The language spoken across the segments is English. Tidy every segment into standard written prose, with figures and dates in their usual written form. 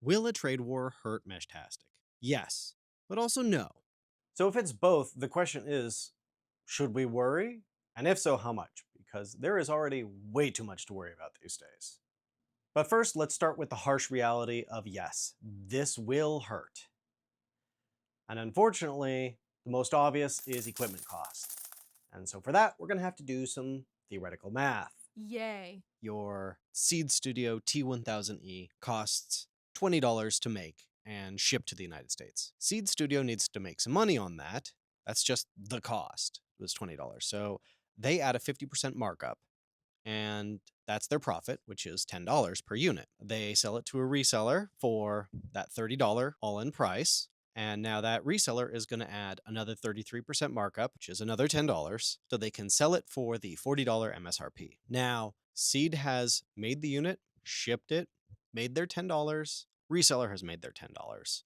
Will a trade war hurt Meshtastic? Yes, but also no. So if it's both, the question is, should we worry? And if so, how much? Because there is already way too much to worry about these days. But first, let's start with the harsh reality of yes, this will hurt. And unfortunately, the most obvious is equipment cost. And so for that, we're going to have to do some theoretical math. Yay. Your Seed Studio T1000E costs $20 to make and ship to the United States. Seed Studio needs to make some money on that. That's just the cost. It was $20. So they add a 50% markup, and that's their profit, which is $10 per unit. They sell it to a reseller for that $30 all-in price. And now that reseller is going to add another 33% markup, which is another $10, so they can sell it for the $40 MSRP. Now, Seed has made the unit, shipped it, made their $10, reseller has made their $10.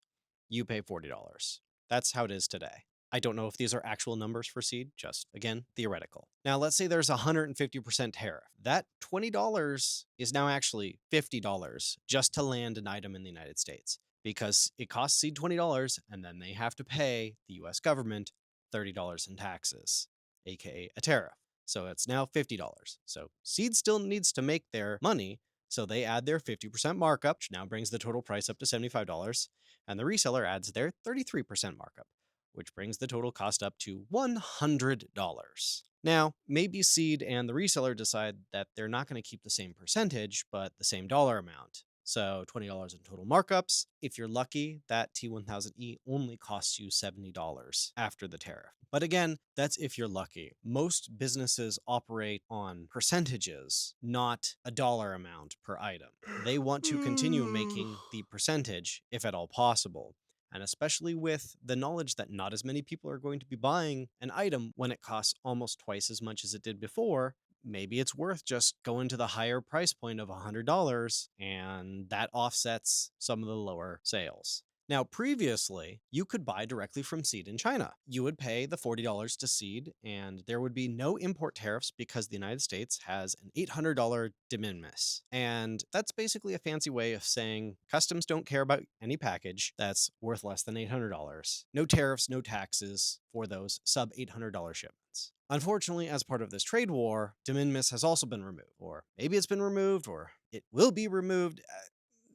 You pay $40. That's how it is today. I don't know if these are actual numbers for Seed, just, again, theoretical. Now, let's say there's a 150% tariff. That $20 is now actually $50 just to land an item in the United States, because it costs Seed $20 and then they have to pay the US government $30 in taxes, aka a tariff. So it's now $50. So Seed still needs to make their money, so they add their 50% markup, which now brings the total price up to $75, and the reseller adds their 33% markup, which brings the total cost up to $100. Now, maybe Seed and the reseller decide that they're not going to keep the same percentage, but the same dollar amount. So $20 in total markups. If you're lucky, that T1000E only costs you $70 after the tariff. But again, that's if you're lucky. Most businesses operate on percentages, not a dollar amount per item. They want to continue making the percentage, if at all possible. And especially with the knowledge that not as many people are going to be buying an item when it costs almost twice as much as it did before, maybe it's worth just going to the higher price point of $100, and that offsets some of the lower sales. Now, previously, you could buy directly from Seed in China. You would pay the $40 to Seed, and there would be no import tariffs because the United States has an $800 de minimis. And that's basically a fancy way of saying customs don't care about any package that's worth less than $800. No tariffs, no taxes for those sub $800 shipments. Unfortunately, as part of this trade war, de minimis has also been removed, or maybe it's been removed, or it will be removed.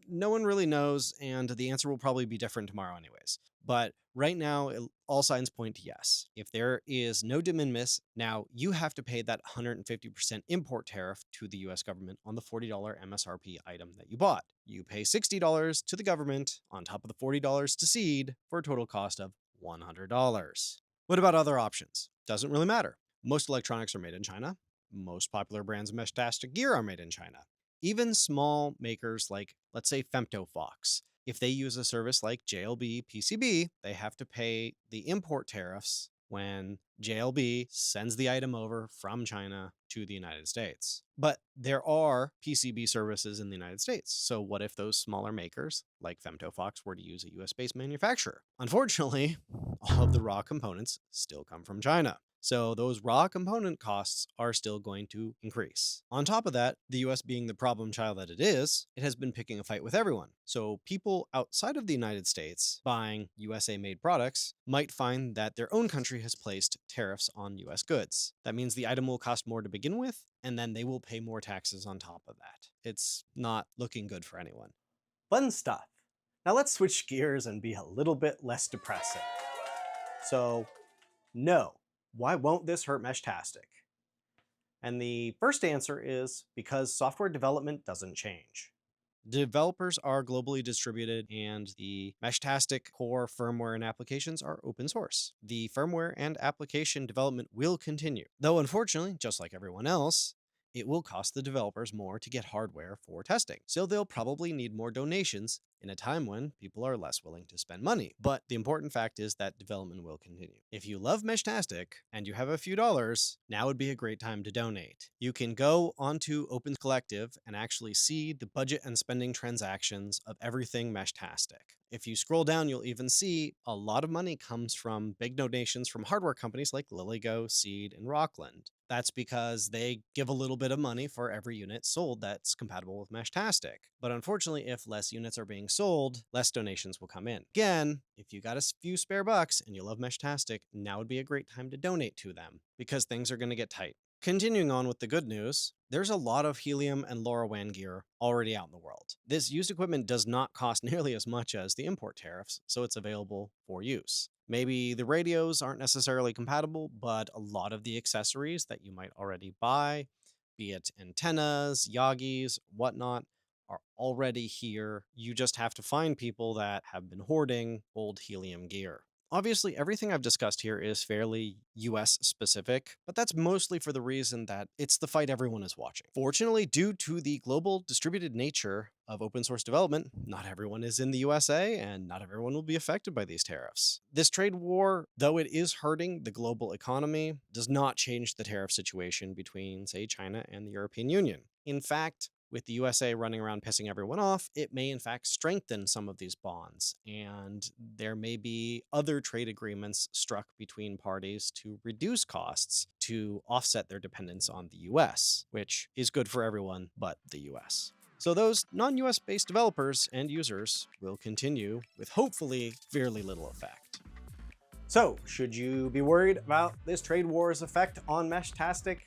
No one really knows, and the answer will probably be different tomorrow anyways. But right now, all signs point to yes. If there is no de minimis, now you have to pay that 150% import tariff to the US government on the $40 MSRP item that you bought. You pay $60 to the government on top of the $40 to Seed for a total cost of $100. What about other options? Doesn't really matter. Most electronics are made in China. Most popular brands of Meshtastic gear are made in China. Even small makers like, let's say, FemtoFox, if they use a service like JLB PCB, they have to pay the import tariffs when JLB sends the item over from China to the United States. But there are PCB services in the United States. So what if those smaller makers, like FemtoFox, were to use a US-based manufacturer? Unfortunately, all of the raw components still come from China. So those raw component costs are still going to increase. On top of that, the US being the problem child that it has been picking a fight with everyone. So people outside of the United States buying USA-made products might find that their own country has placed tariffs on US goods. That means the item will cost more to begin with, and then they will pay more taxes on top of that. It's not looking good for anyone. Fun stuff. Now let's switch gears and be a little bit less depressing. So, no, why won't this hurt Meshtastic? And the first answer is because software development doesn't change. Developers are globally distributed, and the Meshtastic core firmware and applications are open source. The firmware and application development will continue, though unfortunately, just like everyone else, it will cost the developers more to get hardware for testing. So they'll probably need more donations in a time when people are less willing to spend money. But the important fact is that development will continue. If you love Meshtastic and you have a few dollars, now would be a great time to donate. You can go onto Open Collective and actually see the budget and spending transactions of everything Meshtastic. If you scroll down, you'll even see a lot of money comes from big donations from hardware companies like LilyGo, Seed, and Rockland. That's because they give a little bit of money for every unit sold that's compatible with Meshtastic. But unfortunately, if less units are being sold, less donations will come in. Again, if you got a few spare bucks and you love Meshtastic, now would be a great time to donate to them because things are going to get tight. Continuing on with the good news, there's a lot of helium and LoRaWAN gear already out in the world. This used equipment does not cost nearly as much as the import tariffs, so it's available for use. Maybe the radios aren't necessarily compatible, but a lot of the accessories that you might already buy, be it antennas, Yagis, whatnot, are already here. You just have to find people that have been hoarding old helium gear. Obviously, everything I've discussed here is fairly US specific, but that's mostly for the reason that it's the fight everyone is watching. Fortunately, due to the global distributed nature of open source development, not everyone is in the USA and not everyone will be affected by these tariffs. This trade war, though it is hurting the global economy, does not change the tariff situation between, say, China and the European Union. In fact, with the USA running around pissing everyone off, it may in fact strengthen some of these bonds, and there may be other trade agreements struck between parties to reduce costs to offset their dependence on the US, which is good for everyone but the US. So those non-US based developers and users will continue with hopefully fairly little effect. So, should you be worried about this trade war's effect on Meshtastic?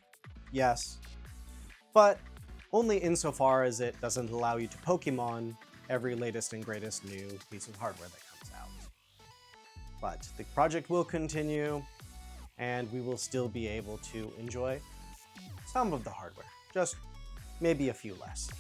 Yes. But only insofar as it doesn't allow you to Pokemon every latest and greatest new piece of hardware that comes out. But the project will continue, and we will still be able to enjoy some of the hardware, just maybe a few less.